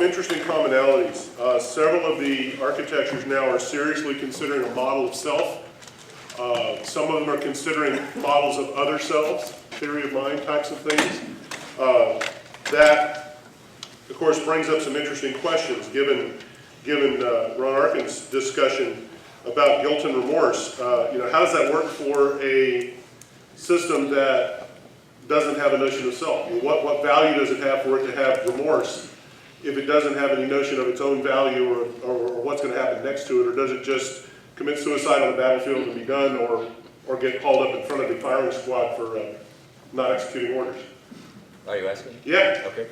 some interesting commonalities. Several of the architectures now are seriously considering a model of self. Some of them are considering models of other selves, theory of mind types of things. That, of course, brings up some interesting questions given Ron Arkin's discussion about guilt and remorse. How does that work for a system that doesn't have a notion of self? What value does it have for it to have remorse if it doesn't have any notion of its own value or what's going to happen next to it, or does it just commit suicide on the battlefield and be done, or get called up in front of the firing squad for not executing orders? Are you asking? Yeah. Okay.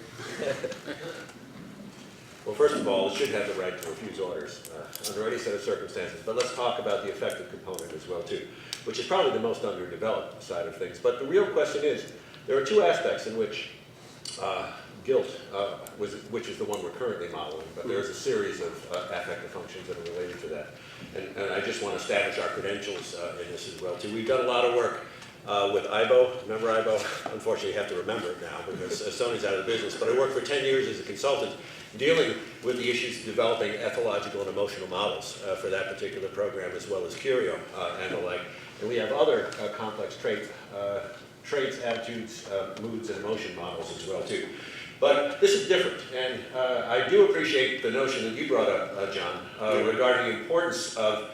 Well, first of all, it should have the right to refuse orders under any set of circumstances. But let's talk about the effective component as well, too, which is probably the most underdeveloped side of things. But the real question is, there are two aspects in which guilt, which is the one we're currently modeling, but there's a series of affective functions that are related to that. And I just want to establish our credentials in this as well, too. We've done a lot of work with IBO. Remember IBO? Unfortunately, you have to remember it now because Sony's out of the business. But I worked for 10 years as a consultant dealing with the issues of developing ethological and emotional models for that particular program, as well as Curio and the like. And we have other complex traits, attitudes, moods, and emotion models as well, too. But this is different, and I do appreciate the notion that you brought up, John, regarding the importance of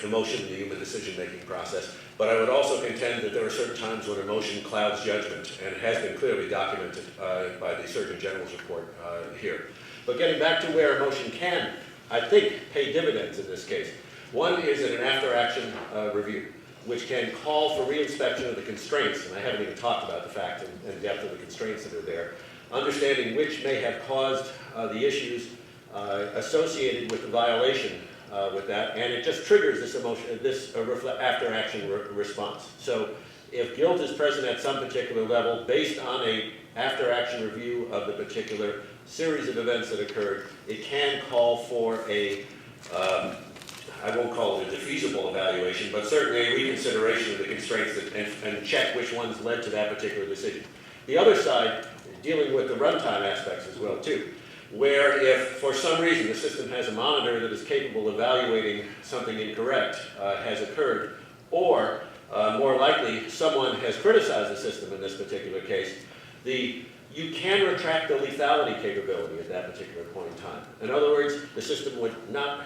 emotion in the human decision-making process. But I would also contend that there are certain times when emotion clouds judgment, and it has been clearly documented by the Surgeon General's report here. But getting back to where emotion can, I think, pay dividends in this case. One is in an after-action review, which can call for reinspection of the constraints, and I haven't even talked about the fact and depth of the constraints that are there, understanding which may have caused the issues associated with the violation with that, and it just triggers this emotion, this after-action response. So if guilt is present at some particular level, based on a after-action review of the particular series of events that occurred, it can call for a I won't call it a defeasible evaluation, but certainly a reconsideration of the constraints and check which ones led to that particular decision. The other side, dealing with the runtime aspects as well too, where if for some reason the system has a monitor that is capable of evaluating something incorrect has occurred, or more likely someone has criticized the system in this particular case, you can retract the lethality capability at that particular point in time. In other words, the system would not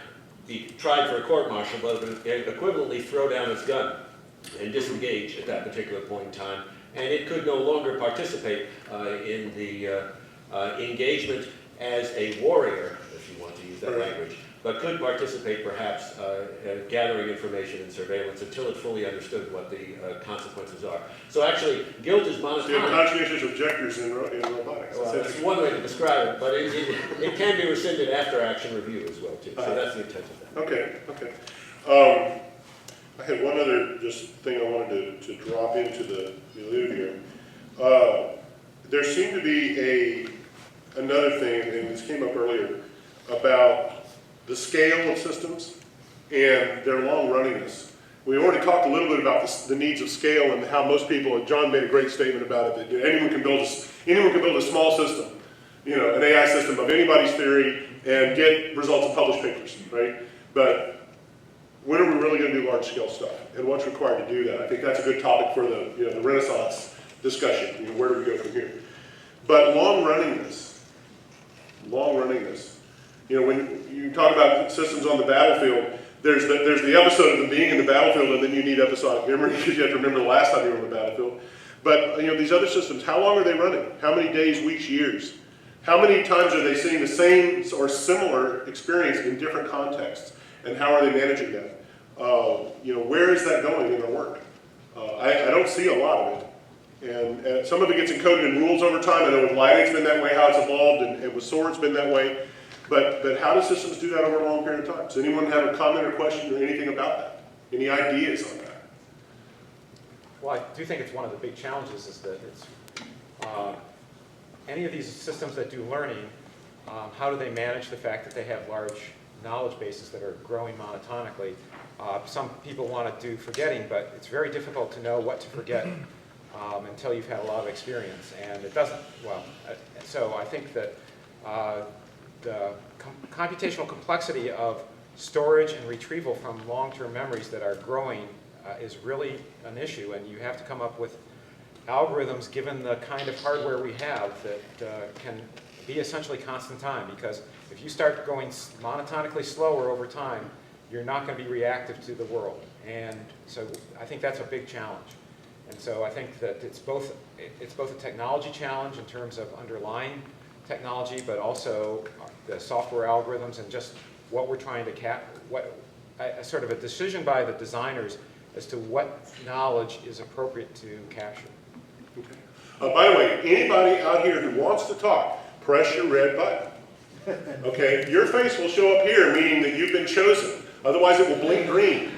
be tried for a court-martial, but equivalently throw down its gun and disengage at that particular point in time, and it could no longer participate in the engagement as a warrior, if you want to use that language, but could participate perhaps gathering information and surveillance until it fully understood what the consequences are. So actually, guilt is monotonic. So you have conscientious objectors in robotics. Well, that's one way to describe it, but it can be rescinded after action review as well, too. So that's the intent of that. Okay. I had one other just thing I wanted to drop into the loop here. There seemed to be another thing, and this came up earlier, about the scale of systems and their long runningness. We already talked a little bit about the needs of scale and how most people, and John made a great statement about it, that anyone can build a small system, an AI system of anybody's theory and get results in published papers, right? But when are we really going to do large scale stuff, and what's required to do that? I think that's a good topic for the Renaissance discussion. Where do we go from here? But long runningness. When you talk about systems on the battlefield, there's the episode of them being in the battlefield, and then you need episodic memory because you have to remember the last time you were on the battlefield. But these other systems, how long are they running? How many days, weeks, years? How many times are they seeing the same or similar experience in different contexts? And how are they managing that? Where is that going in their work? I don't see a lot of it. And some of it gets encoded in rules over time. I know with lighting it's been that way, how it's evolved, and with SOAR it's been that way. But how do systems do that over a long period of time? Does anyone have a comment or question or anything about that? Any ideas on that? Well, I do think it's one of the big challenges is that it's any of these systems that do learning, how do they manage the fact that they have large knowledge bases that are growing monotonically? Some people want to do forgetting, but it's very difficult to know what to forget until you've had a lot of experience, and it doesn't, so I think that the computational complexity of storage and retrieval from long-term memories that are growing is really an issue, and you have to come up with algorithms given the kind of hardware we have that can be essentially constant time, because if you start going monotonically slower over time, you're not going to be reactive to the world. And so I think that's a big challenge. And so I think that it's both a technology challenge in terms of underlying technology, but also the software algorithms and just what we're trying to sort of a decision by the designers as to what knowledge is appropriate to capture. Okay. By the way, anybody out here who wants to talk, press your red button. Okay, your face will show up here, meaning that you've been chosen. Otherwise, it will blink green,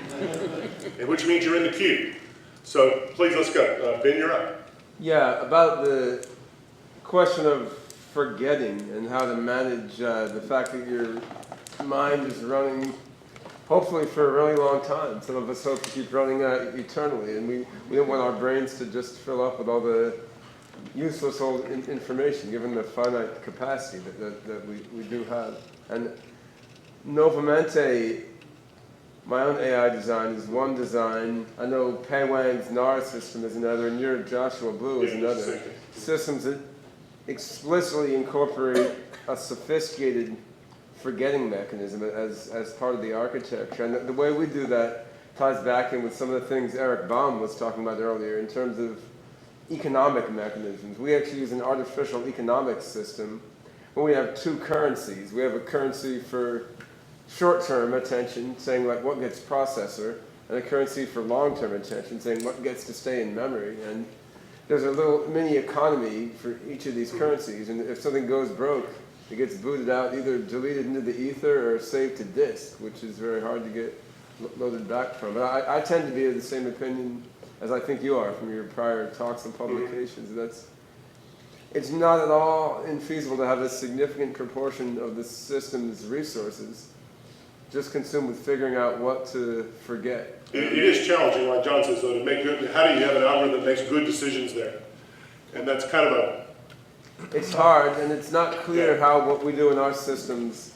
which means you're in the queue. So please, let's go. Ben, you're up. Yeah, about the question of forgetting and how to manage the fact that your mind is running, hopefully for a really long time. Some of us hope to keep running eternally, and we don't want our brains to just fill up with all the useless old information, given the finite capacity that we do have. And Novamente, my own AI design, is one design. I know Pei Wang's NAR system is another, and your Joshua Blue is another. Systems that explicitly incorporate a sophisticated forgetting mechanism as part of the architecture. And the way we do that ties back in with some of the things Eric Baum was talking about earlier in terms of economic mechanisms. We actually use an artificial economic system where we have two currencies. We have a currency for short-term attention, saying like what gets processor, and a currency for long-term attention, saying what gets to stay in memory. And there's a little mini economy for each of these currencies, and if something goes broke, it gets booted out, either deleted into the ether or saved to disk, which is very hard to get loaded back from. But I tend to be of the same opinion as I think you are from your prior talks and publications. It's not at all infeasible to have a significant proportion of the system's resources just consumed with figuring out what to forget. It is challenging, like John says, though, to make good. How do you have an algorithm that makes good decisions there? And that's kind of a... It's hard, and it's not clear how what we do in our systems,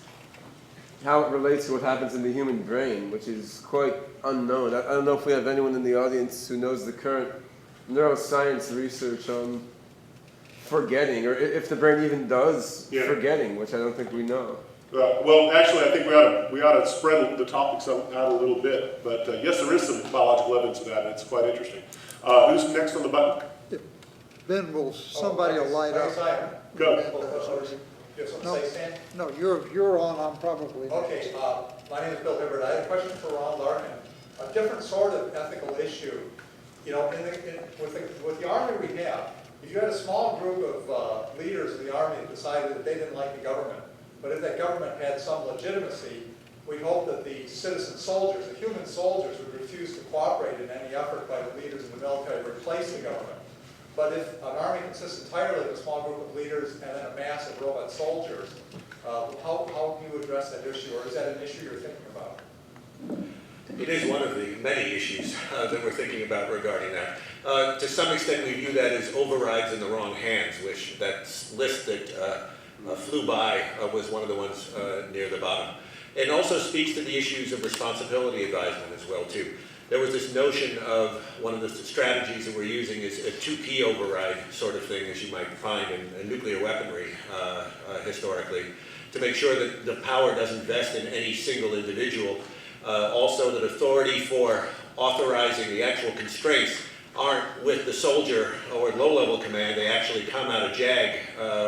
how it relates to what happens in the human brain, which is quite unknown. I don't know if we have anyone in the audience who knows the current neuroscience research on forgetting, or if the brain even does forgetting, which I don't think we know. Well, actually, I think we ought to spread the topics out a little bit. But yes, there is some biological evidence of that, and it's quite interesting. Who's next on the button? Ben, will somebody light up? Go. You have something to say, Stan? No, you're on, I'm probably next. Okay, my name is Bill Hibbert. I had a question for Ronald Arkin. A different sort of ethical issue. You know, with the Army we have, if you had a small group of leaders in the Army that decided that they didn't like the government, but if that government had some legitimacy, we'd hope that the citizen soldiers, the human soldiers, would refuse to cooperate in any effort by the leaders in the military to replace the government. But if an army consists entirely of a small group of leaders and then a mass of robot soldiers, how do you address that issue, or is that an issue you're thinking about? It is one of the many issues that we're thinking about regarding that. To some extent, we view that as overrides in the wrong hands, which that list that flew by was one of the ones near the bottom. It also speaks to the issues of responsibility advisement as well, too. There was this notion of one of the strategies that we're using is a 2P override sort of thing, as you might find in nuclear weaponry historically, to make sure that the power doesn't vest in any single individual. Also, that authority for authorizing the actual constraints aren't with the soldier or low-level command. They actually come out of JAG,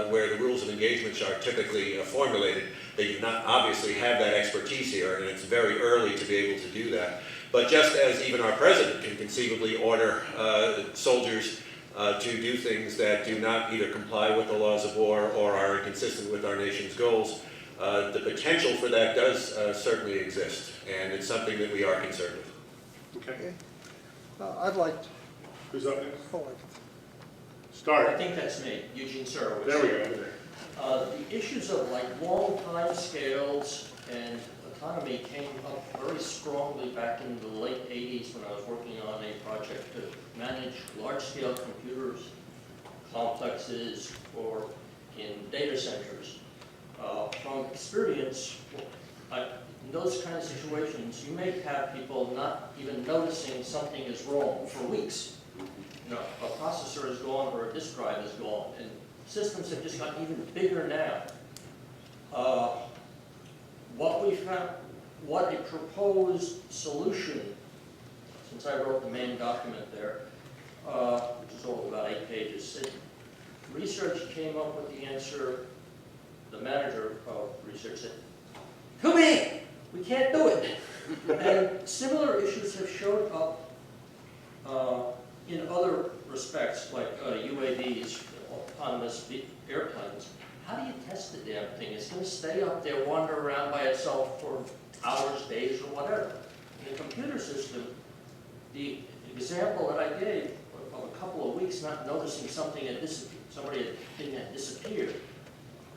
where the rules of engagement are typically formulated. They do not obviously have that expertise here, and it's very early to be able to do that. But just as even our president can conceivably order soldiers to do things that do not either comply with the laws of war or are inconsistent with our nation's goals, the potential for that does certainly exist, and it's something that we are concerned with. Okay. I'd like to... Who's up next? Pollock. Start. I think that's me, Eugene Surowitz. There we go. The issues of like long time scales and autonomy came up very strongly back in the late 80s when I was working on a project to manage large-scale computers, complexes, in data centers. From experience, in those kind of situations, you may have people not even noticing something is wrong for weeks. You know, a processor is gone or a disk drive is gone, and systems have just gotten even bigger now. What we found, what a proposed solution, since I wrote the main document there, which is all about 8 pages, said, research came up with the answer. The manager of research said, too big, we can't do it. And similar issues have showed up in other respects, like UAVs, autonomous airplanes. How do you test the damn thing? It's going to stay up there, wander around by itself for hours, days, or whatever. In the computer system, the example that I gave of a couple of weeks not noticing something had disappeared, thing had disappeared.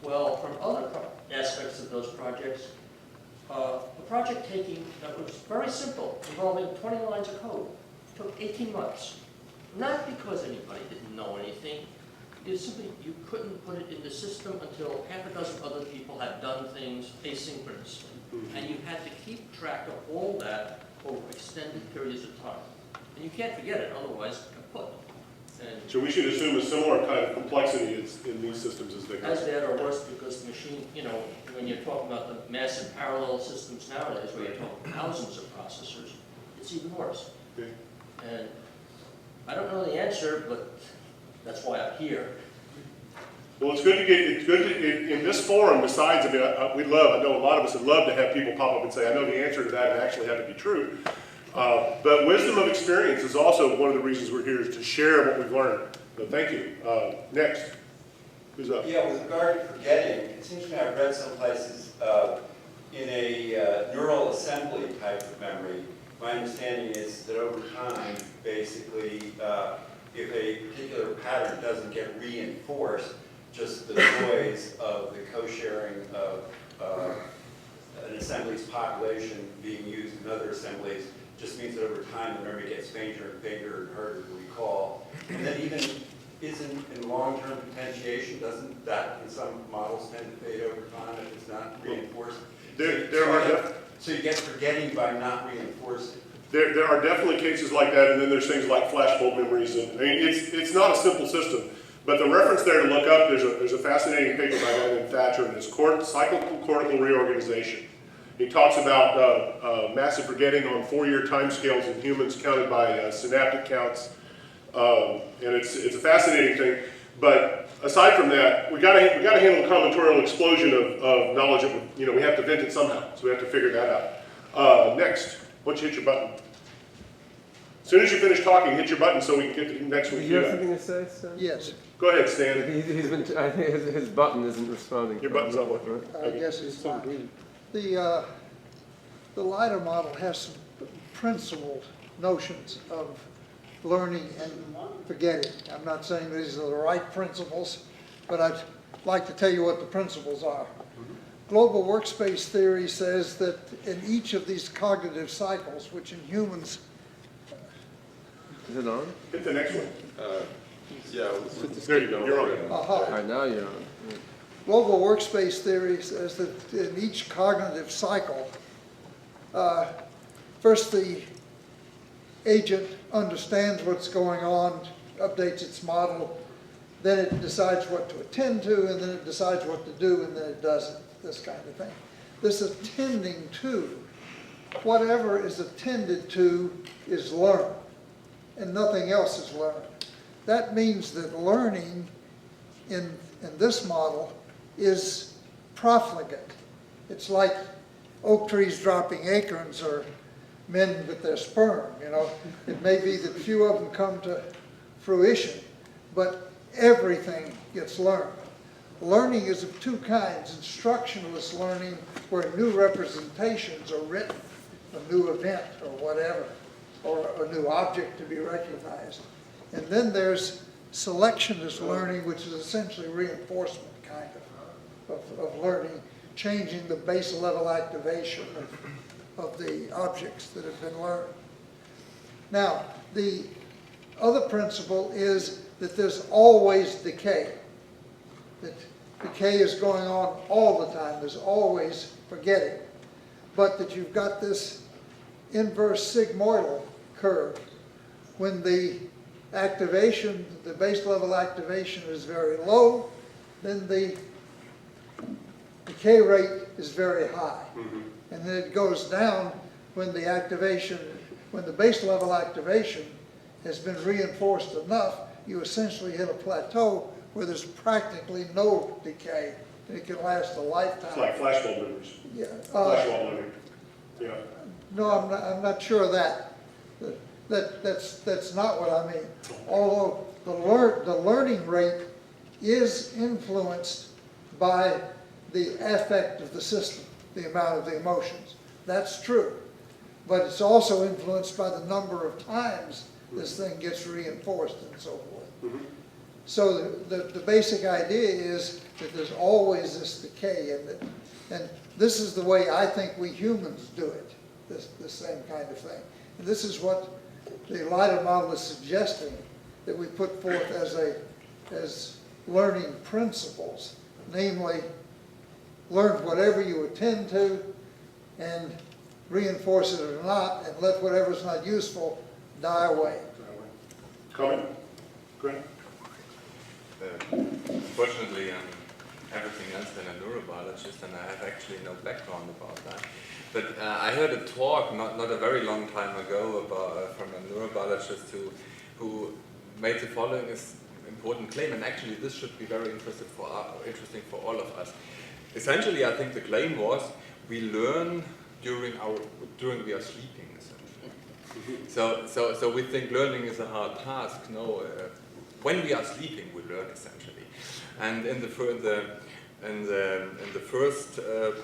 Well, from other aspects of those projects, a project that was very simple, involving 20 lines of code, took 18 months. Not because anybody didn't know anything, it's simply you couldn't put it in the system until half a dozen other people had done things asynchronously. And you had to keep track of all that over extended periods of time. And you can't forget it, otherwise kaput. And So we should assume a similar kind of complexity in these systems as they go. as bad or worse, because the machine, you know, when you're talking about the massive parallel systems nowadays, where you're talking thousands of processors, it's even worse. Okay. And I don't know the answer, but that's why I'm here. Well, it's good to, in this forum, besides, I mean, I know a lot of us would love to have people pop up and say, I know the answer to that and actually have it be true. But wisdom of experience is also one of the reasons we're here, is to share what we've learned. So thank you. Next. Who's up? Yeah, with regard to forgetting, it seems to me I've read some places in a neural assembly type of memory, my understanding is that over time, basically, if a particular pattern doesn't get reinforced, just the noise of the co-sharing of an assembly's population being used in other assemblies just means that over time the memory gets fainter and fainter and harder to recall. And then even isn't in long-term potentiation, doesn't that in some models tend to fade over time if it's not reinforced? So you get forgetting by not reinforcing. There are definitely cases like that, and then there's things like flashbulb memories. And I mean, it's not a simple system, but the reference there to look up, there's a fascinating paper by a guy named Thatcher, and it's cyclical cortical reorganization. He talks about massive forgetting on 4-year timescales in humans counted by synaptic counts, and it's a fascinating thing. But aside from that, we got to handle the combinatorial explosion of knowledge. We have to vent it somehow, so we have to figure that out. Next. Once you hit your button. As soon as you finish talking, hit your button so we can get to the next one. Do you have something to say, Stan? Yes, Go ahead, Stan. He's been. I think his button isn't responding. Your button's not working. I guess it's not. The LiDAR model has some principled notions of learning and forgetting. I'm not saying these are the right principles, but I'd like to tell you what the principles are. Global workspace theory says that in each of these cognitive cycles, which in humans... Is it on? Hit the next one. Yeah. There you go. You're on. All right, now you're on. Global workspace theory says that in each cognitive cycle, first the agent understands what's going on, updates its model, then it decides what to attend to, and then it decides what to do, and then it doesn't, this kind of thing. This attending to, whatever is attended to is learned, and nothing else is learned. That means that learning in this model is profligate. It's like oak trees dropping acorns or men with their sperm, you know. It may be that few of them come to fruition, but everything gets learned. Learning is of two kinds: instructionalist learning, where new representations are written, a new event or whatever, or a new object to be recognized. And then there's selectionist learning, which is essentially reinforcement kind of learning, changing the base level activation of the objects that have been learned. Now, the other principle is that there's always decay. That decay is going on all the time. There's always forgetting. But that you've got this inverse sigmoidal curve. When the activation, the base level activation is very low, then the decay rate is very high. And then it goes down when the activation, when the base level activation has been reinforced enough, you essentially hit a plateau where there's practically no decay, and it can last a lifetime. It's like flashbulb memories. Yeah. Flashbulb memory. Yeah. No, I'm not sure of that. That's not what I mean. Although the learning rate is influenced by the affect of the system, the amount of the emotions. That's true. But it's also influenced by the number of times this thing gets reinforced and so forth. So the basic idea is that there's always this decay, and this is the way I think we humans do it, this same kind of thing. And this is what the LIDAR model is suggesting that we put forth as learning principles, namely, learn whatever you attend to and reinforce it or not, and let whatever's not useful die away. Comment? Go ahead. Unfortunately, I'm everything else than a neurobiologist, and I have actually no background about that. But I heard a talk not a very long time ago from a neurobiologist who made the following important claim, and actually this should be very interesting for all of us. Essentially, I think the claim was we learn during we are sleeping, essentially. So we think learning is a hard task. No, when we are sleeping, we learn essentially. And in the first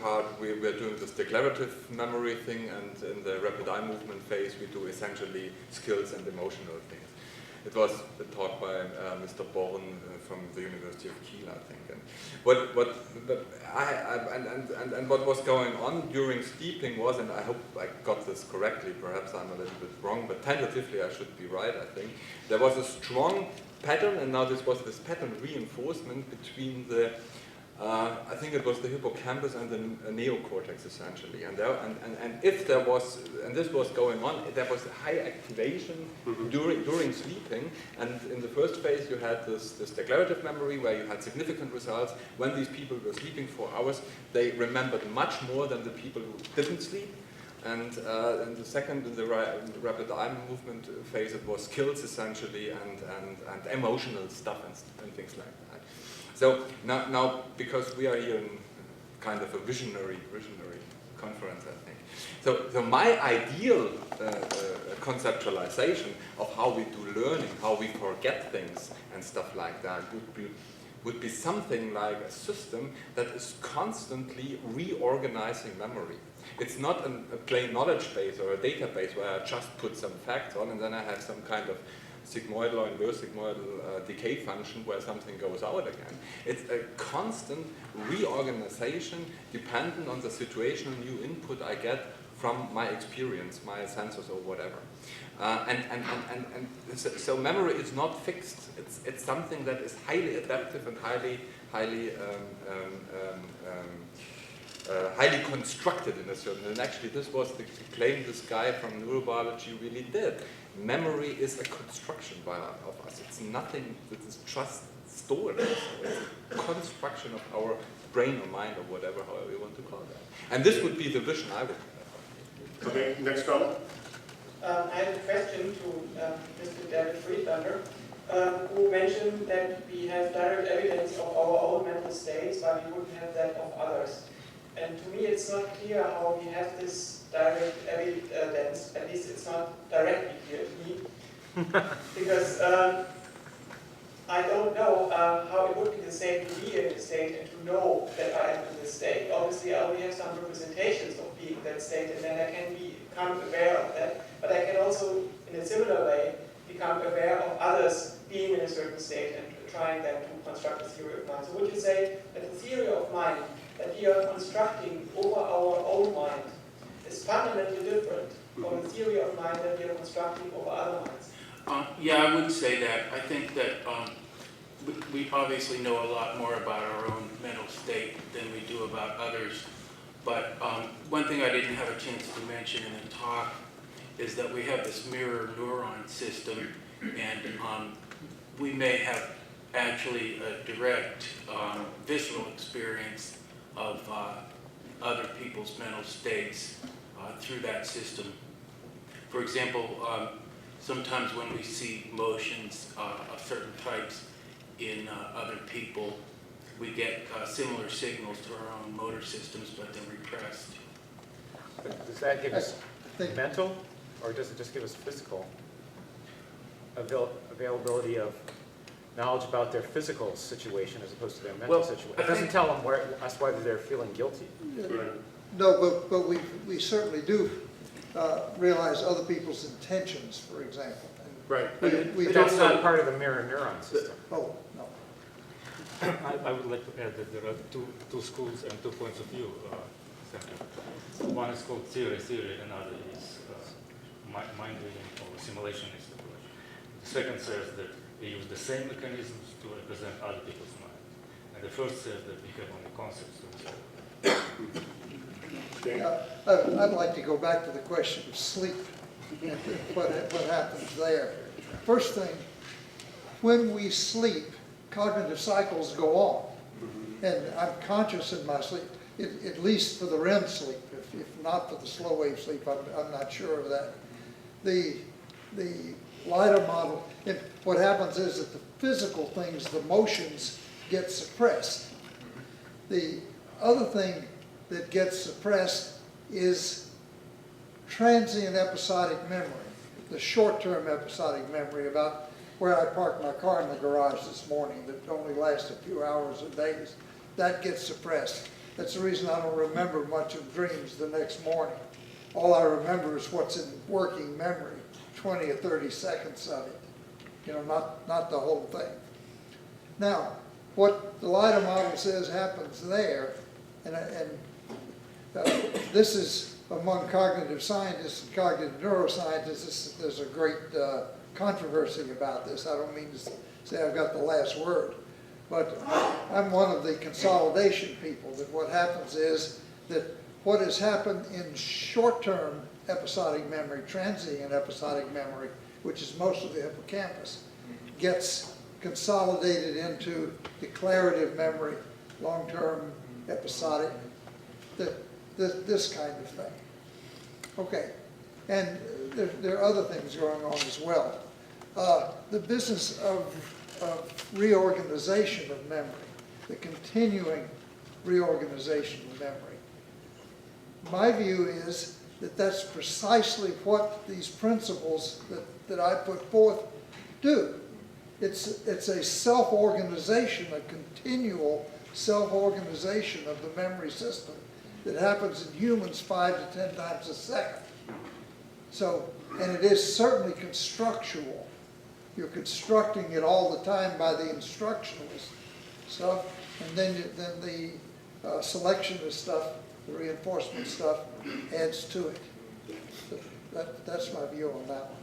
part, we're doing this declarative memory thing, and in the rapid eye movement phase, we do essentially skills and emotional things. It was a talk by Mr. Born from the University of Kiel, I think. And what was going on during sleeping was, and I hope I got this correctly, perhaps I'm a little bit wrong, but tentatively I should be right, I think. There was a strong pattern, and now this was this pattern reinforcement between the I think it was the hippocampus and the neocortex essentially, and if there was, and this was going on, there was a high activation during sleeping, and in the first phase you had this declarative memory where you had significant results. When these people were sleeping for hours, they remembered much more than the people who didn't sleep. And in the second, in the rapid eye movement phase, it was skills essentially and emotional stuff and things like that. So now, because we are here in kind of a visionary conference, I think. So my ideal conceptualization of how we do learning, how we forget things and stuff like that would be something like a system that is constantly reorganizing memory. It's not a plain knowledge base or a database where I just put some facts on and then I have some kind of sigmoidal or inverse sigmoidal decay function where something goes out again. It's a constant reorganization dependent on the situational new input I get from my experience, my sensors or whatever. So memory is not fixed. It's something that is highly adaptive and highly constructed in a certain, and actually this was the claim this guy from neurobiology really did. Memory is a construction of us. It's nothing that is just stored. It's a construction of our brain or mind or whatever, however you want to call that. And this would be the vision I would have. Okay, next comment. I have a question to Mr. David Friedlander, who mentioned that we have direct evidence of our own mental states, but we wouldn't have that of others. And to me, it's not clear how we have this direct evidence. At least it's not directly clear to me, because I don't know how it would be the same to be in a state and to know that I am in this state. Obviously, I only have some representations of being in that state, and then I can become aware of that. But I can also, in a similar way, become aware of others being in a certain state and trying then to construct a theory of mind. So would you say that the theory of mind that we are constructing over our own mind is fundamentally different from the theory of mind that we are constructing over other minds? Yeah, I would say that. I think that we obviously know a lot more about our own mental state than we do about others. But one thing I didn't have a chance to mention in the talk is that we have this mirror neuron system, and we may have actually a direct visceral experience of other people's mental states through that system. For example, sometimes when we see motions of certain types in other people, we get similar signals to our own motor systems, but they're repressed. But does that give us mental, or does it just give us physical availability of knowledge about their physical situation as opposed to their mental situation? It doesn't tell them us whether they're feeling guilty. No, but we certainly do realize other people's intentions, for example. Right. We But that's don't not know. part of the mirror neuron system. Oh, no. I would like to add that there are two schools and 2 points of view. One is called theory, another is mind reading or simulationist approach. The second says that we use the same mechanisms to represent other people's mind. And the first says that we have only concepts to resolve. I'd like to go back to the question of sleep and what happens there. First thing, when we sleep, cognitive cycles go on. And I'm conscious in my sleep, at least for the REM sleep. If not for the slow wave sleep, I'm not sure of that. The LIDAR model, what happens is that the physical things, the motions, get suppressed. The other thing that gets suppressed is transient episodic memory, the short-term episodic memory about where I parked my car in the garage this morning that only lasts a few hours or days. That gets suppressed. That's the reason I don't remember much of dreams the next morning. All I remember is what's in working memory, 20 or 30 seconds of it, not the whole thing. Now, what the LIDAR model says happens there, and this is among cognitive scientists and cognitive neuroscientists, there's a great controversy about this. I don't mean to say I've got the last word, but I'm one of the consolidation people, that what happens is that what has happened in short-term episodic memory, transient episodic memory, which is most of the hippocampus, gets consolidated into declarative memory, long-term episodic, this kind of thing. Okay, and there are other things going on as well. The business of reorganization of memory, the continuing reorganization of memory. My view is that that's precisely what these principles that I put forth do. It's a self-organization, a continual self-organization of the memory system that happens in humans 5 to 10 times a second. So, and it is certainly constructual. You're constructing it all the time by the instructionalist stuff, and then the selectionist stuff, the reinforcement stuff, adds to it. So that's my view on that one.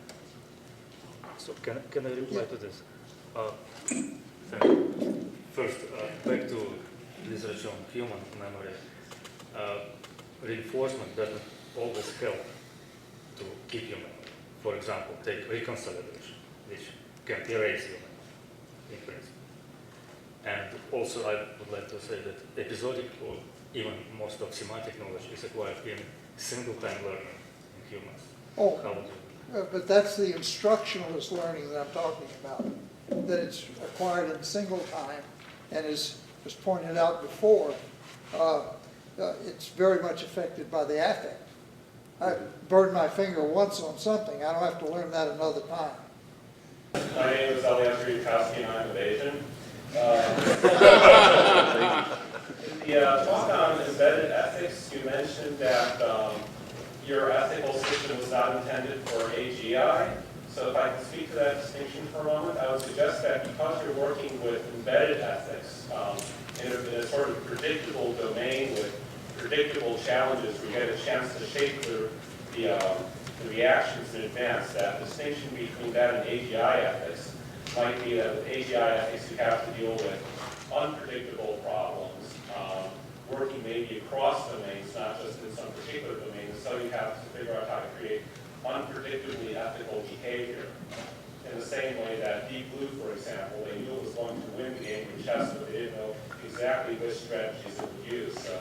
So can I reply to this? Thank you. First, back to research on human memory. Reinforcement doesn't always help to keep your memory. For example, take reconsolidation, which can erase your memory, in principle. And also, I would like to say that episodic or even most of semantic knowledge is acquired in single-time learning in humans. Oh, How would you? but that's the instructionalist learning that I'm talking about, that it's acquired in single time, and as was pointed out before, it's very much affected by the affect. I burned my finger once on something, I don't have to learn that another time. My name is Jeriaska and I'm of Asian. The talk on embedded ethics, you mentioned that your ethical system was not intended for AGI. So if I can speak to that distinction for a moment, I would suggest that because you're working with embedded ethics in a sort of predictable domain with predictable challenges, we get a chance to shape the reactions in advance. That distinction between that and AGI ethics might be that with AGI ethics, you have to deal with unpredictable problems, working maybe across domains, not just in some particular domain. So you have to figure out how to create unpredictably ethical behavior. In the same way that Deep Blue, for example, they knew it was going to win the game of chess, but they didn't know exactly which strategies it would use. So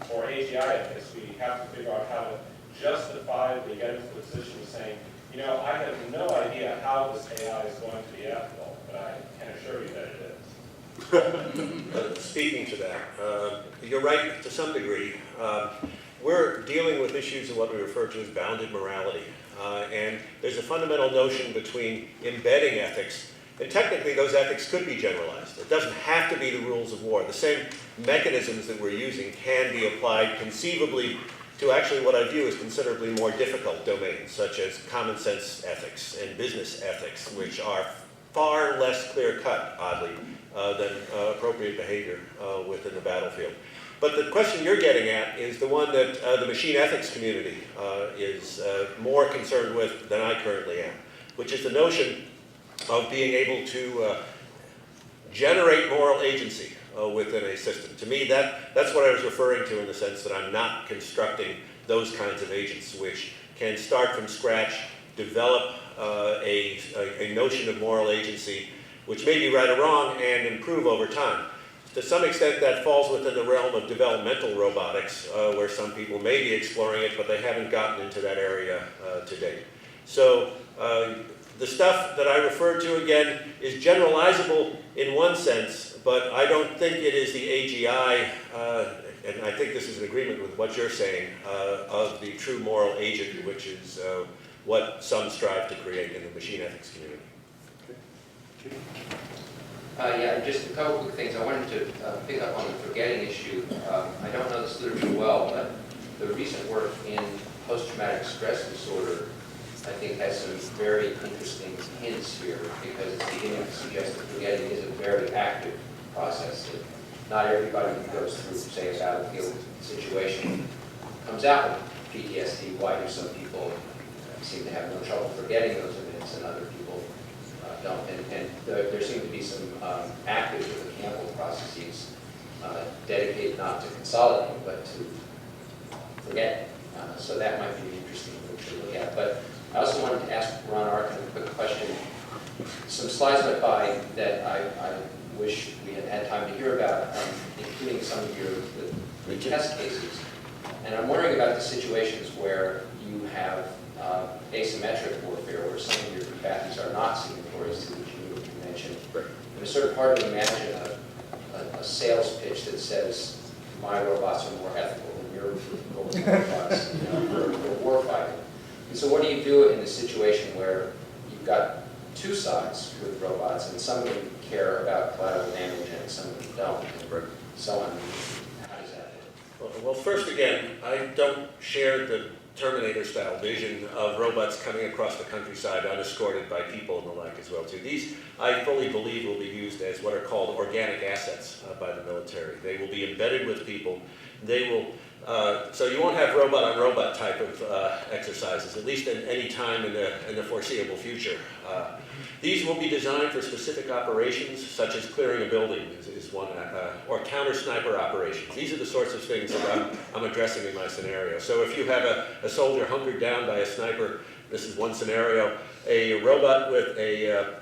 for AGI ethics, we have to figure out how to justifiably get into the position of saying, you know, I have no idea how this AI is going to be ethical, but I can assure you that it is. Speaking to that, you're right to some degree. We're dealing with issues of what we refer to as bounded morality. And there's a fundamental notion between embedding ethics, and technically those ethics could be generalized. It doesn't have to be the rules of war. The same mechanisms that we're using can be applied conceivably to actually what I view as considerably more difficult domains, such as common sense ethics and business ethics, which are far less clear-cut, oddly, than appropriate behavior within the battlefield. But the question you're getting at is the one that the machine ethics community is more concerned with than I currently am, which is the notion of being able to generate moral agency within a system. To me, that's what I was referring to in the sense that I'm not constructing those kinds of agents which can start from scratch, develop a notion of moral agency, which may be right or wrong, and improve over time. To some extent, that falls within the realm of developmental robotics, where some people may be exploring it, but they haven't gotten into that area to date. So the stuff that I referred to, again, is generalizable in one sense, but I don't think it is the AGI, and I think this is in agreement with what you're saying, of the true moral agent, which is what some strive to create in the machine ethics community. Yeah, just a couple quick things. I wanted to pick up on the forgetting issue. I don't know this literature well, but the recent work in post-traumatic stress disorder, I think, has some very interesting hints here, because it's beginning to suggest that forgetting is a very active process. That not everybody who goes through, say, a battlefield situation comes out with PTSD. Why do some people seem to have no trouble forgetting those events and other people don't? And there seem to be some active hippocampal processes dedicated not to consolidating, but to forget. So that might be an interesting thing to look at. But I also wanted to ask Ron Arkin a quick question. Some slides went by that I wish we had had time to hear about, including some of the test cases. And I'm wondering about the situations where you have asymmetric warfare, where some of your combatants are not signatories to the Geneva Convention. And it's sort of hard to imagine a sales pitch that says, my robots are more ethical than your robots, for war fighting. And so what do you do in the situation where you've got two sides with robots, and some of them care about collateral damage and some of them don't, and so on? How does that work? Well, first again, I don't share the Terminator-style vision of robots coming across the countryside unescorted by people and the like as well too. These, I fully believe, will be used as what are called organic assets by the military. They will be embedded with people. They will, so you won't have robot-on-robot type of exercises, at least at any time in the foreseeable future. These will be designed for specific operations, such as clearing a building is one, or counter-sniper operations. These are the sorts of things that I'm addressing in my scenario. So if you have a soldier hunkered down by a sniper, this is one scenario. A robot with a,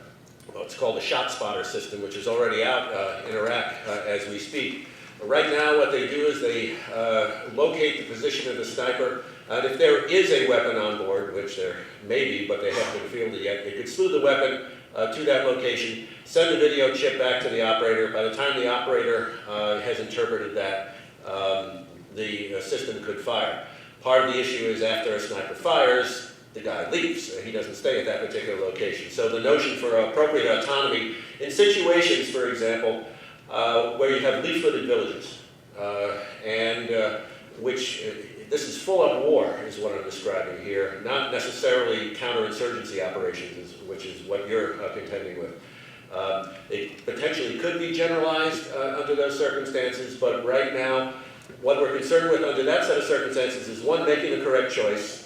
what's called a shot spotter system, which is already out in Iraq as we speak. Right now, what they do is they locate the position of the sniper, and if there is a weapon on board, which there may be, but they haven't been fielded yet, they could slew the weapon to that location, send the video chip back to the operator. By the time the operator has interpreted that, the system could fire. Part of the issue is after a sniper fires, the guy leaves. He doesn't stay at that particular location. So the notion for appropriate autonomy in situations, for example, where you have leafleted villages, which this is full-up war, is what I'm describing here, not necessarily counterinsurgency operations, which is what you're contending with. It potentially could be generalized under those circumstances, but right now, what we're concerned with under that set of circumstances is, one, making the correct choice,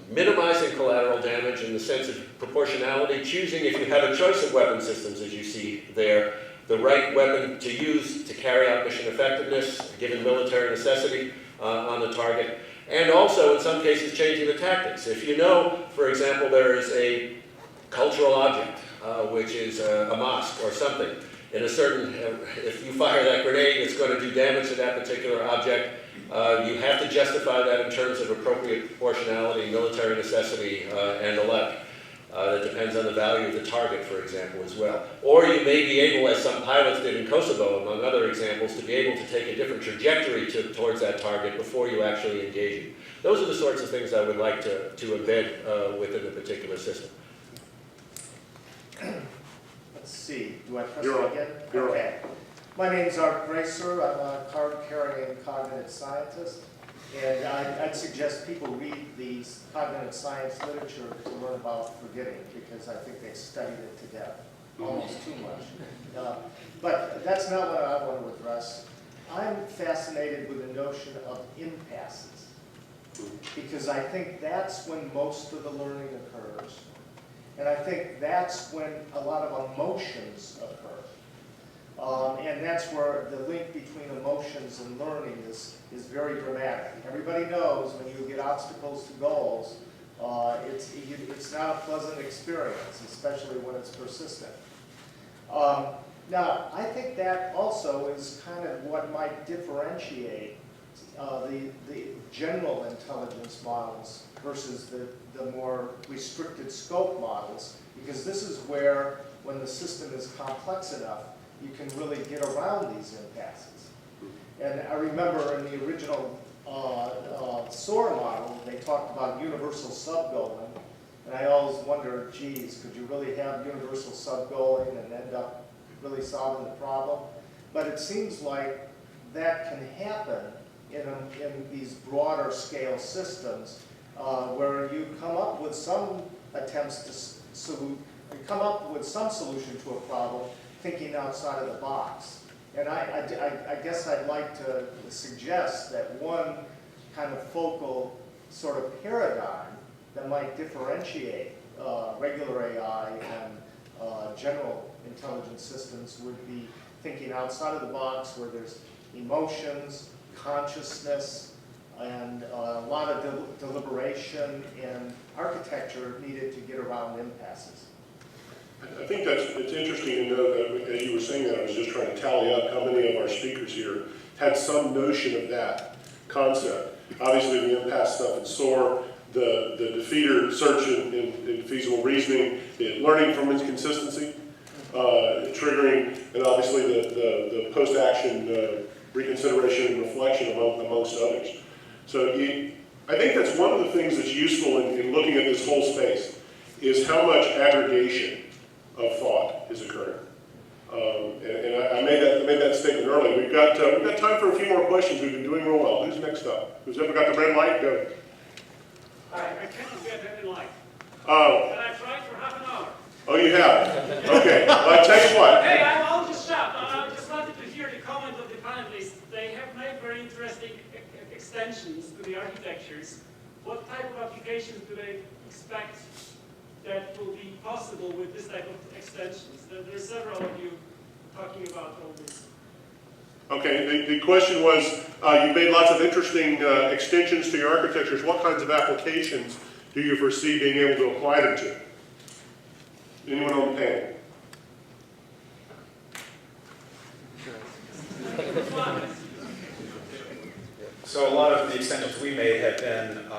minimizing collateral damage in the sense of proportionality, choosing, if you have a choice of weapon systems, as you see there, the right weapon to use to carry out mission effectiveness, given military necessity on the target, and also, in some cases, changing the tactics. If you know, for example, there is a cultural object, which is a mosque or something, in a certain, if you fire that grenade, it's going to do damage to that particular object. You have to justify that in terms of appropriate proportionality, military necessity, and the like. That depends on the value of the target, for example, as well. Or you may be able, as some pilots did in Kosovo, among other examples, to be able to take a different trajectory towards that target before you actually engage it. Those are the sorts of things I would like to embed within the particular system. Let's see, do I press You're it on. again? You're Okay. My name's Art Gracer. I'm a card-carrying cognitive scientist. And I'd suggest people read the cognitive science literature to learn about forgetting, because I think they've studied it to death, almost too much. But that's not what I want to address. I'm fascinated with the notion of impasses, because I think that's when most of the learning occurs. And I think that's when a lot of emotions occur. And that's where the link between emotions and learning is very dramatic. Everybody knows when you get obstacles to goals, it's not a pleasant experience, especially when it's persistent. Now, I think that also is kind of what might differentiate the general intelligence models versus the more restricted scope models, because this is where, when the system is complex enough, you can really get around these impasses. And I remember in the original SOAR model, they talked about universal subgoaling, and I always wondered, geez, could you really have universal subgoaling and end up really solving the problem? But it seems like that can happen in these broader scale systems where you come up with some attempts to come up with some solution to a problem, thinking outside of the box. And I guess I'd like to suggest that one kind of focal sort of paradigm that might differentiate regular AI and general intelligence systems would be thinking outside of the box, where there's emotions, consciousness, and a lot of deliberation and architecture needed to get around impasses. I think it's interesting to know that, as you were saying that, I was just trying to tally up how many of our speakers here had some notion of that concept. Obviously, the impasse stuff in SOAR, the defeater search in feasible reasoning, the learning from inconsistency, triggering, and obviously the post-action reconsideration and reflection amongst others. So I think that's one of the things that's useful in looking at this whole space, is how much aggregation of thought is occurring. And I made that statement earlier. We've got time for a few more questions. We've been doing real well. Who's next up? Who's ever got the red light? Go. I can't get red light. Oh. And I tried for half an hour. Oh, you have? Okay. Well, I tell you what. Hey, I'll just stop. I just wanted to hear the comment of the panelists. They have made very interesting extensions to the architectures. What type of applications do they expect that will be possible with this type of extensions? There's several of you talking about all this. Okay, the question was, you made lots of interesting extensions to your architectures. What kinds of applications do you foresee being able to apply them to? Anyone on the panel? So a lot of the extensions we made have been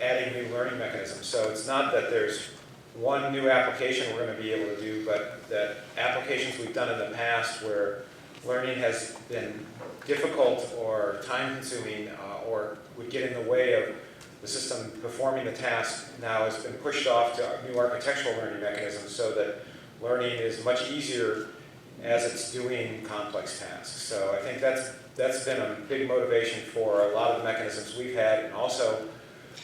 adding new learning mechanisms. So it's not that there's one new application we're going to be able to do, but that applications we've done in the past where learning has been difficult or time-consuming or would get in the way of the system performing the task now has been pushed off to new architectural learning mechanisms so that learning is much easier as it's doing complex tasks. So I think that's been a big motivation for a lot of the mechanisms we've had, and also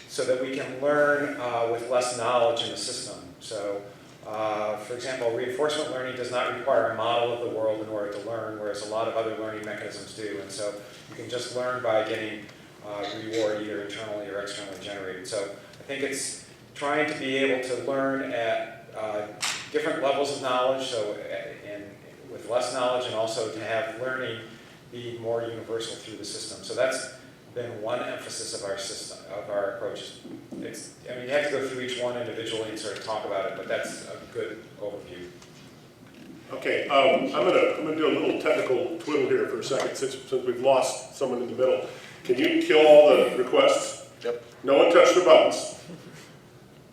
so that we can learn with less knowledge in the system. So for example, reinforcement learning does not require a model of the world in order to learn, whereas a lot of other learning mechanisms do. And so you can just learn by getting reward either internally or externally generated. So I think it's trying to be able to learn at different levels of knowledge, so with less knowledge, and also to have learning be more universal through the system. So that's been one emphasis of our system, of our approaches. I mean, you have to go through each one individually and sort of talk about it, but that's a good overview. Okay, I'm gonna do a little technical twiddle here for a second, since we've lost someone in the middle. Can you kill all the requests? Yep. No one touched their buttons.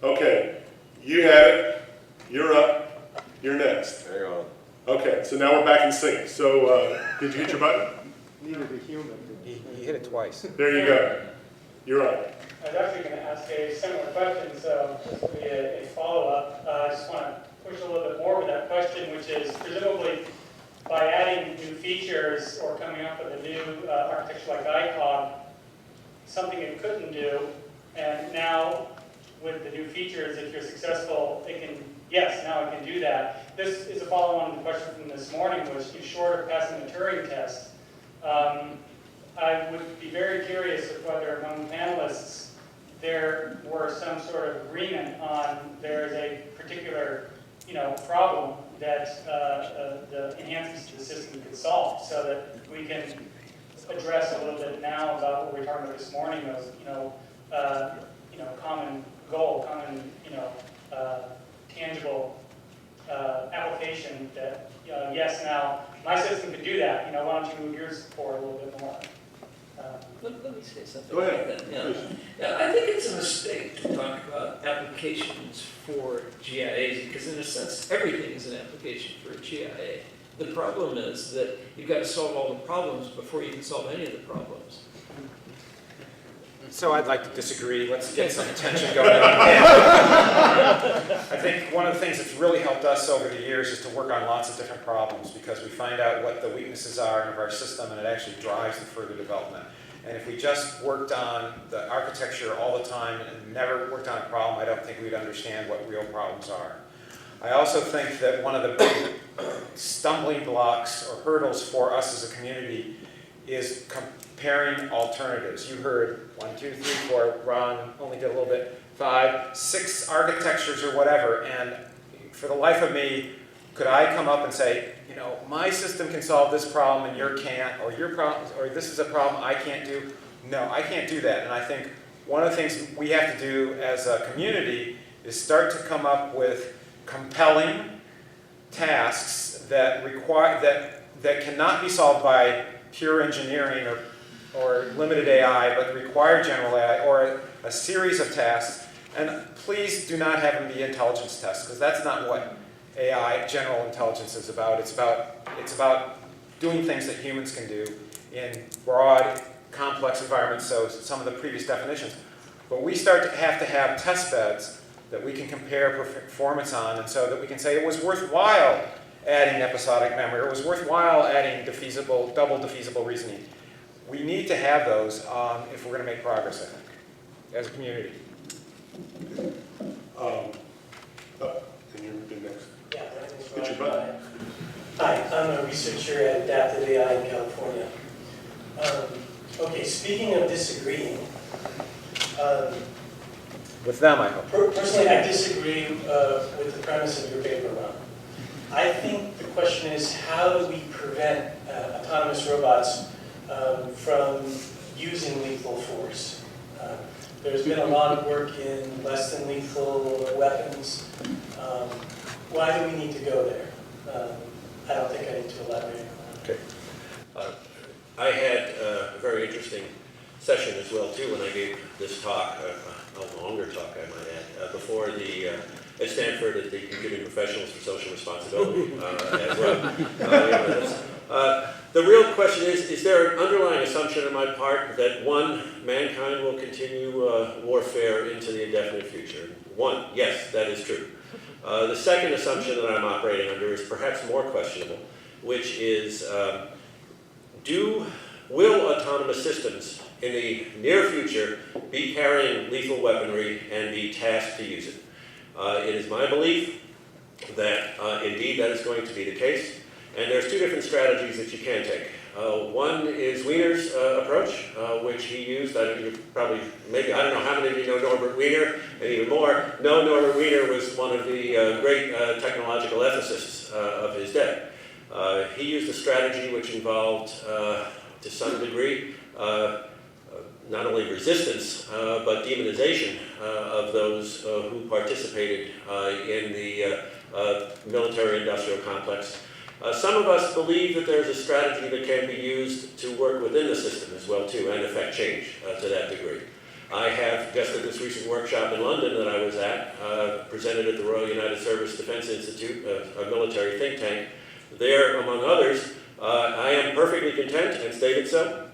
Okay, you had it. You're up. You're next. Hang on. Okay, so now we're back in sync. So, did you hit your button? Needed a human. He hit it twice. There you go. You're on. I was actually going to ask a similar question, so this will be a follow-up. I just want to push a little bit more with that question, which is presumably by adding new features or coming up with a new architecture like ICOG, something it couldn't do, and now with the new features, if you're successful, it can, yes, now it can do that. This is a follow-on to the question from this morning, was short of passing the Turing test. I would be very curious of whether among panelists there were some sort of agreement on there is a particular, problem that the enhancements to the system could solve, so that we can address a little bit now about what we were talking about this morning of, common goal, common, tangible application that, yes, now my system could do that. Why don't you move yours forward a little bit more? Let me say something Go about ahead. that. Yeah, I think it's a mistake to talk about applications for GIAs, because in a sense, everything is an application for a GIA. The problem is that you've got to solve all the problems before you can solve any of the problems. So I'd like to disagree. Let's get some tension going on. I think one of the things that's really helped us over the years is to work on lots of different problems, because we find out what the weaknesses are of our system, and it actually drives the further development. And if we just worked on the architecture all the time and never worked on a problem, I don't think we'd understand what real problems are. I also think that one of the big stumbling blocks or hurdles for us as a community is comparing alternatives. You heard 1, 2, 3, 4, Ron only did a little bit, 5, 6 architectures or whatever, and for the life of me, could I come up and say, my system can solve this problem and yours can't, or your problem, or this is a problem I can't do? No, I can't do that. And I think one of the things we have to do as a community is start to come up with compelling tasks that require that cannot be solved by pure engineering or limited AI, but require general AI, or a series of tasks. And please do not have them be intelligence tests, because that's not what AI, general intelligence, is about. It's about doing things that humans can do in broad, complex environments, so some of the previous definitions. But we start to have test beds that we can compare performance on, and so that we can say it was worthwhile adding episodic memory, or it was worthwhile adding double defeasible reasoning. We need to have those if we're going to make progress, I think, as a community. And you're next. Yeah, my name is Hit your Ron. button. Hi, I'm a researcher at Adaptive AI in California. Okay, speaking of disagreeing, With them, I hope. Personally, I disagree with the premise of your paper, Ron. I think the question is, how do we prevent autonomous robots from using lethal force? There's been a lot of work in less than lethal weapons. Why do we need to go there? I don't think I need to elaborate on that. Okay. I had a very interesting session as well too when I gave this talk, a longer talk I might add, before at Stanford at the Computing Professionals for Social Responsibility as well. The real question is there an underlying assumption on my part that one, mankind will continue warfare into the indefinite future? One, yes, that is true. The second assumption that I'm operating under is perhaps more questionable, which is will autonomous systems in the near future be carrying lethal weaponry and be tasked to use it? It is my belief that indeed that is going to be the case, and there's two different strategies that you can take. One is Wiener's approach, which he used. I don't know how many of you know Norbert Wiener, and even more. No, Norbert Wiener was one of the great technological ethicists of his day. He used a strategy which involved, to some degree, not only resistance, but demonization of those who participated in the military-industrial complex. Some of us believe that there's a strategy that can be used to work within the system as well, too, and affect change to that degree. I have, just at this recent workshop in London that I was at, presented at the Royal United Service Defense Institute, a military think tank. There, among others, I am perfectly content, and stated so,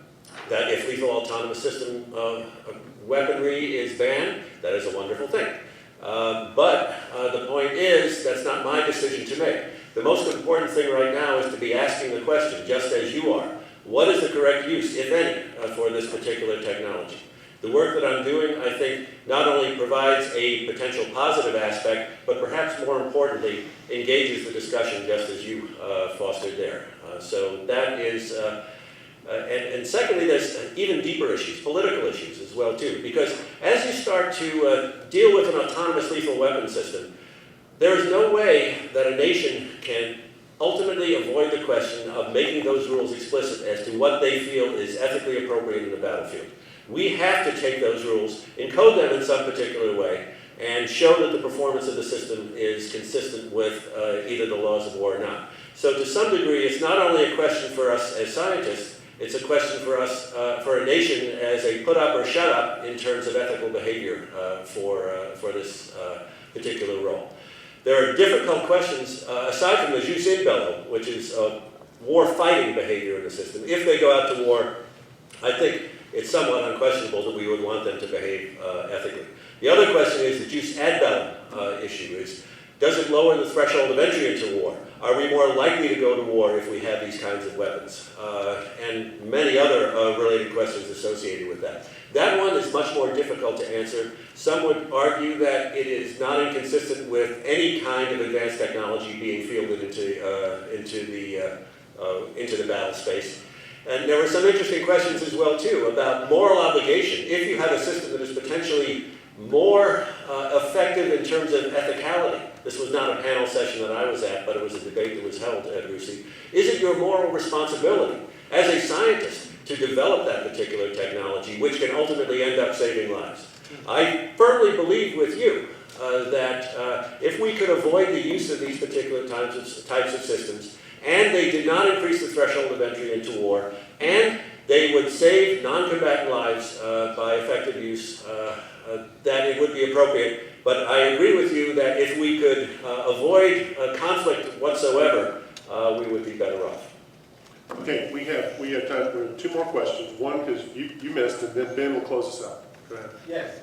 that if lethal autonomous system weaponry is banned, that is a wonderful thing. But the point is, that's not my decision to make. The most important thing right now is to be asking the question, just as you are, what is the correct use, if any, for this particular technology? The work that I'm doing, I think, not only provides a potential positive aspect, but perhaps more importantly, engages the discussion just as you fostered there. So that is, and secondly, there's even deeper issues, political issues as well too, because as you start to deal with an autonomous lethal weapon system, there is no way that a nation can ultimately avoid the question of making those rules explicit as to what they feel is ethically appropriate in the battlefield. We have to take those rules, encode them in some particular way, and show that the performance of the system is consistent with either the laws of war or not. So to some degree, it's not only a question for us as scientists, it's a question for us, for a nation as a put up or shut up in terms of ethical behavior for this particular role. There are difficult questions, aside from the jus in bello, which is war-fighting behavior in the system. If they go out to war, I think it's somewhat unquestionable that we would want them to behave ethically. The other question is the jus ad bellum issue is, does it lower the threshold of entry into war? Are we more likely to go to war if we have these kinds of weapons? And many other related questions associated with that. That one is much more difficult to answer. Some would argue that it is not inconsistent with any kind of advanced technology being fielded into the battle space. And there were some interesting questions as well too about moral obligation. If you have a system that is potentially more effective in terms of ethicality, this was not a panel session that I was at, but it was a debate that was held at RUSI. Is it your moral responsibility as a scientist to develop that particular technology, which can ultimately end up saving lives? I firmly believe with you that if we could avoid the use of these particular types of systems, and they did not increase the threshold of entry into war, and they would save non-combatant lives by effective use, that it would be appropriate. But I agree with you that if we could avoid conflict whatsoever, we would be better off. Okay, we have time for two more questions. One, because you missed, and then Ben will close us out. Go ahead. Yes.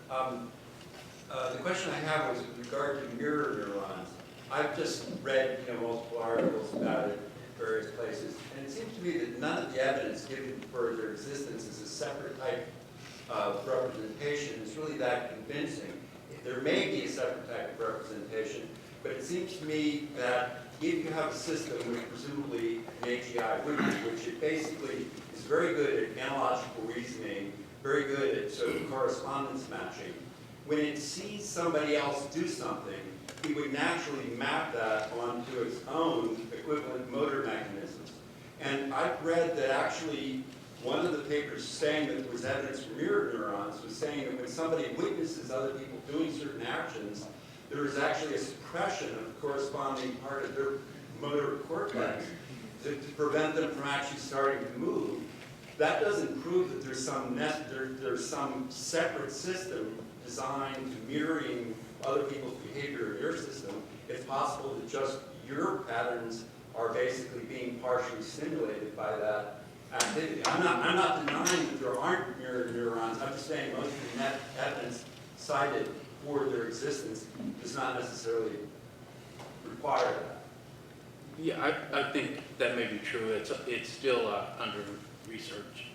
The question I have was with regard to mirror neurons. I've just read multiple articles about it in various places, and it seems to me that none of the evidence given for their existence as a separate type of representation is really that convincing. There may be a separate type of representation, but it seems to me that if you have a system which presumably an AGI would be, which it basically is very good at analogical reasoning, very good at sort of correspondence matching, when it sees somebody else do something, it would naturally map that onto its own equivalent motor mechanisms. And I've read that actually one of the papers saying that there was evidence for mirror neurons was saying that when somebody witnesses other people doing certain actions, there is actually a suppression of the corresponding part of their motor cortex to prevent them from actually starting to move. That doesn't prove that there's some separate system designed to mirroring other people's behavior in your system. It's possible that just your patterns are basically being partially stimulated by that activity. I'm not denying that there aren't mirror neurons. I'm just saying most of the net evidence cited for their existence does not necessarily require that. Yeah, I think that may be true. It's still under research.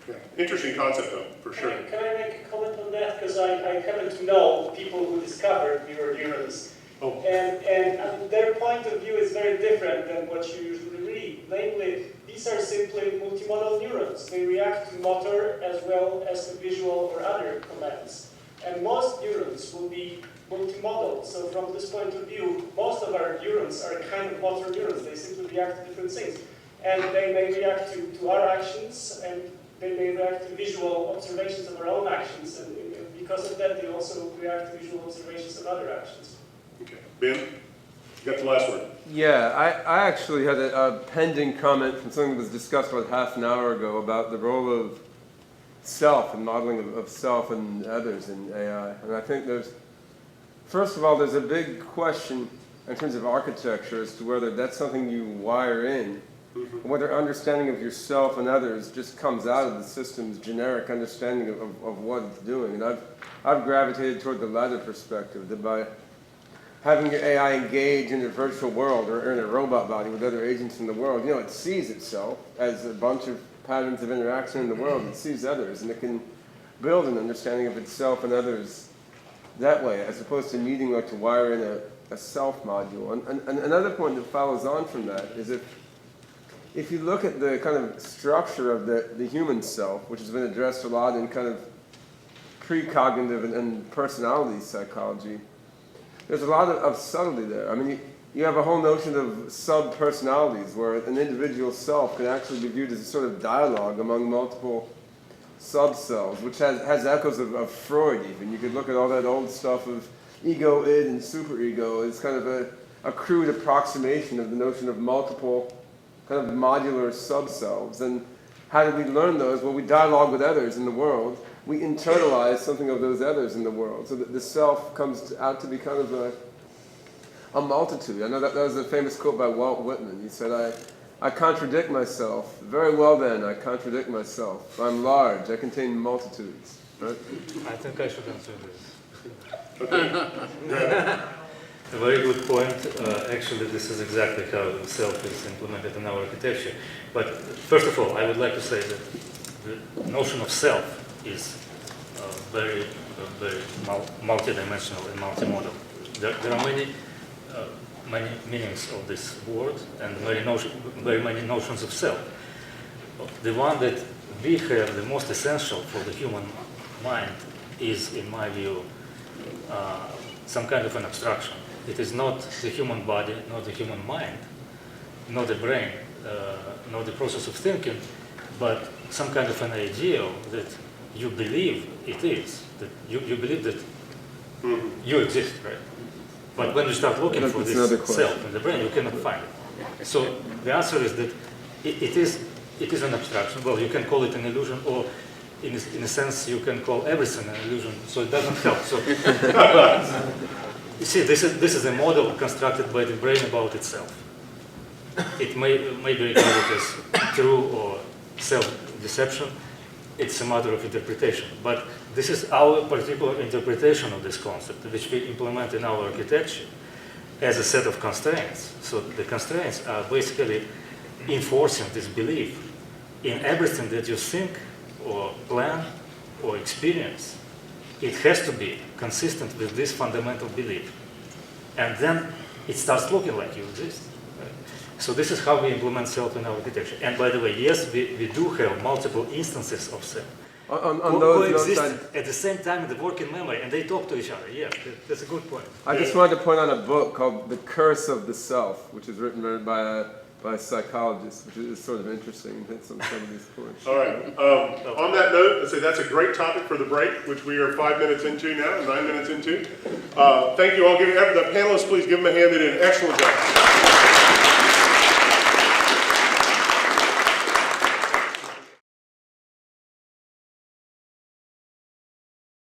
Okay. Interesting concept, though, for sure. Can I make a comment on that? Because I happen to know people who discovered mirror neurons. Oh. And their point of view is very different than what you usually read. Namely, these are simply multimodal neurons. They react to motor as well as to visual or other commands. And most neurons will be multimodal. So from this point of view, most of our neurons are kind of motor neurons. They simply react to different things. And they may react to our actions, and they may react to visual observations of our own actions. And because of that, they also react to visual observations of other actions. Okay. Ben, you got the last word. Yeah, I actually had a pending comment from something that was discussed about half an hour ago about the role of self and modeling of self and others in AI. And I think first of all, there's a big question in terms of architecture as to whether that's something you wire in, whether understanding of yourself and others just comes out of the system's generic understanding of what it's doing. And I've gravitated toward the latter perspective, that by having your AI engage in a virtual world or in a robot body with other agents in the world, it sees itself as a bunch of patterns of interaction in the world. It sees others, and it can build an understanding of itself and others that way, as opposed to needing to wire in a self module. And another point that follows on from that is if you look at the kind of structure of the human self, which has been addressed a lot in kind of precognitive and personality psychology, there's a lot of subtlety there. I mean, you have a whole notion of sub-personalities where an individual self can actually be viewed as a sort of dialogue among multiple sub-selves, which has echoes of Freud even. You could look at all that old stuff of ego, id, and superego. It's kind of a crude approximation of the notion of multiple kind of modular sub-selves. And how do we learn those? Well, we dialogue with others in the world. We internalize something of those others in the world, so that the self comes out to be kind of a multitude. I know that was a famous quote by Walt Whitman. He said, I contradict myself. Very well then, I contradict myself. I'm large, I contain multitudes. Right? I think I should answer this. A very good point. Actually, this is exactly how the self is implemented in our architecture. But first of all, I would like to say that the notion of self is very multidimensional and multimodal. There are many meanings of this word and very many notions of self. The one that we have the most essential for the human mind is, in my view, some kind of an abstraction. It is not the human body, not the human mind, not the brain, not the process of thinking, but some kind of an ideal that you believe it is, that you believe that you exist, right? But when you start looking for this self in the brain, you cannot find it. So the answer is that it is an abstraction. Well, you can call it an illusion, or in a sense, you can call everything an illusion. So it doesn't help. So, you see, this is a model constructed by the brain about itself. It may be regarded as true or self-deception. It's a matter of interpretation. But this is our particular interpretation of this concept, which we implement in our architecture as a set of constraints. So the constraints are basically enforcing this belief in everything that you think or plan or experience. It has to be consistent with this fundamental belief. And then it starts looking like you exist. Right? So this is how we implement self in our architecture. And by the way, yes, we do have multiple instances of self. On those coexist at the same time in the working memory, and they talk to each other. Yeah, that's a good point. I just wanted to point out a book called The Curse of the Self, which is written by a psychologist, which is sort of interesting and hits on some of these points. All right. On that note, I'd say that's a great topic for the break, which we are 5 minutes into now, 9 minutes into. Thank you all. The panelists, please give them a hand. They did an excellent job.